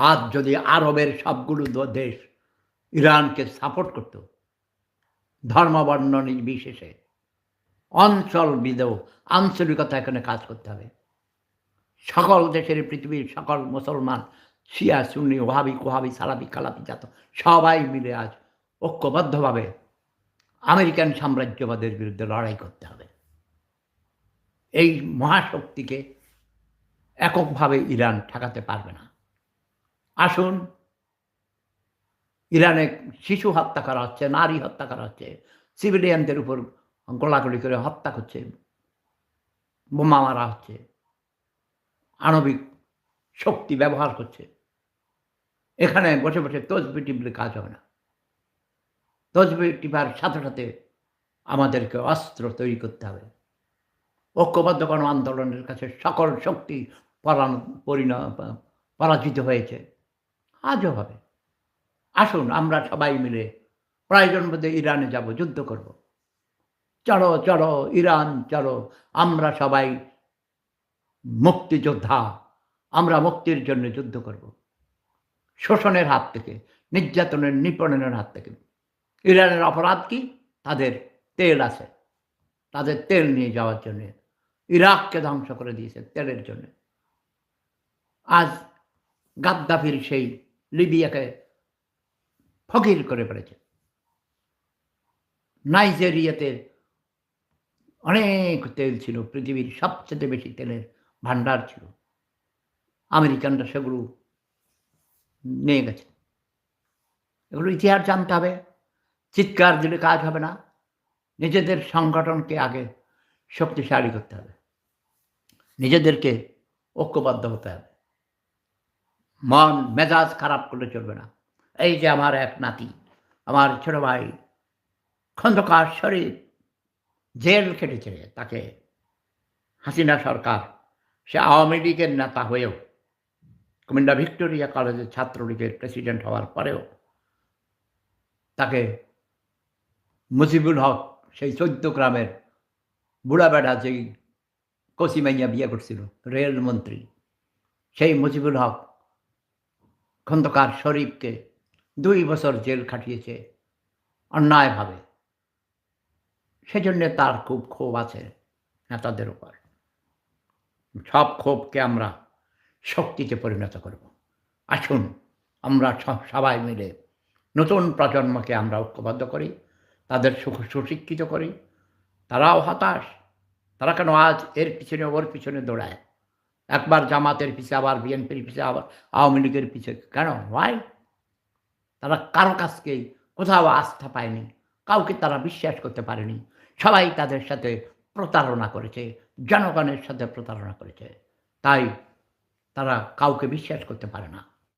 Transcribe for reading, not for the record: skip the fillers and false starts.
আজ যদি আরবের সবগুলো দেশ ইরানকে সাপোর্ট করত, ধর্ম বর্ণ নির্বিশেষে, অঞ্চল বিদেও আঞ্চলিকতা এখানে কাজ করতে হবে। সকল দেশের, পৃথিবীর সকল মুসলমান, শিয়া, সুন্নি, ওহাবি, কোহাবি, সালাফি, কালাফি জাত সবাই মিলে আজ ঐক্যবদ্ধভাবে আমেরিকান সাম্রাজ্যবাদের বিরুদ্ধে লড়াই করতে হবে। এই মহাশক্তিকে এককভাবে ইরান ঠেকাতে পারবে না। আসুন, ইরানে শিশু হত্যা করা হচ্ছে, নারী হত্যা করা হচ্ছে, সিভিলিয়ানদের উপর গোলাগুলি করে হত্যা করছে, বোমা মারা হচ্ছে, আণবিক শক্তি ব্যবহার করছে। এখানে বসে বসে তসবি টিপলে কাজ হবে না। তসবি টিপার সাথে সাথে আমাদেরকে অস্ত্র তৈরি করতে হবে। ঐক্যবদ্ধ গণ আন্দোলনের কাছে সকল শক্তি পরাজিত হয়েছে, আজও হবে। আসুন, আমরা সবাই মিলে প্রয়োজন বোধে ইরানে যাব, যুদ্ধ করব। চলো চলো ইরান চলো, আমরা সবাই মুক্তিযোদ্ধা, আমরা মুক্তির জন্য যুদ্ধ করব। শোষণের হাত থেকে, নির্যাতনের, নিপীড়নের হাত থেকে। ইরানের অপরাধ কি? তাদের তেল আছে, তাদের তেল নিয়ে যাওয়ার জন্য ইরাককে ধ্বংস করে দিয়েছে তেলের জন্য। আজ গাদ্দাফির সেই লিবিয়াকে ফকির করে ফেলেছে। নাইজেরিয়াতে অনেক তেল ছিল, পৃথিবীর সবচেয়ে বেশি তেলের ভান্ডার ছিল। আমেরিকানরা সেগুলো নিয়ে গেছে। এগুলো ইতিহাস জানতে হবে। চিৎকার দিলে কাজ হবে না। নিজেদের সংগঠনকে আগে শক্তিশালী করতে হবে, নিজেদেরকে ঐক্যবদ্ধ হতে হবে। মন মেজাজ খারাপ করলে চলবে না। এই যে আমার এক নাতি, আমার ছোট ভাই খন্দকার শরীফ জেল খেটেছে, তাকে হাসিনা সরকার, সে আওয়ামী লীগের নেতা হয়েও, কুমিল্লা ভিক্টোরিয়া কলেজের ছাত্রলীগের প্রেসিডেন্ট হওয়ার পরেও তাকে মুজিবুল হক, সেই 14 গ্রামের বুড়া বেড়া, যেই কসিমাইয়া বিয়ে করছিল, রেলমন্ত্রী, সেই মুজিবুল হক খন্দকার শরীফকে 2 বছর জেল খাটিয়েছে অন্যায়ভাবে। সেজন্য তার খুব ক্ষোভ আছে নেতাদের উপর। সব ক্ষোভকে আমরা শক্তিতে পরিণত করব। আসুন, আমরা সবাই মিলে নতুন প্রজন্মকে আমরা ঐক্যবদ্ধ করি, তাদের সুশিক্ষিত করি। তারাও হতাশ, তারা কেন আজ এর পিছনে ওর পিছনে দৌড়ায়? একবার জামাতের পিছে, আবার বিএনপির পিছে, আবার আওয়ামী লীগের পিছে কেন? ওয়াই? তারা কারো কাছকেই কোথাও আস্থা পায়নি, কাউকে তারা বিশ্বাস করতে পারেনি। সবাই তাদের সাথে প্রতারণা করেছে, জনগণের সাথে প্রতারণা করেছে। তাই তারা কাউকে বিশ্বাস করতে পারে না।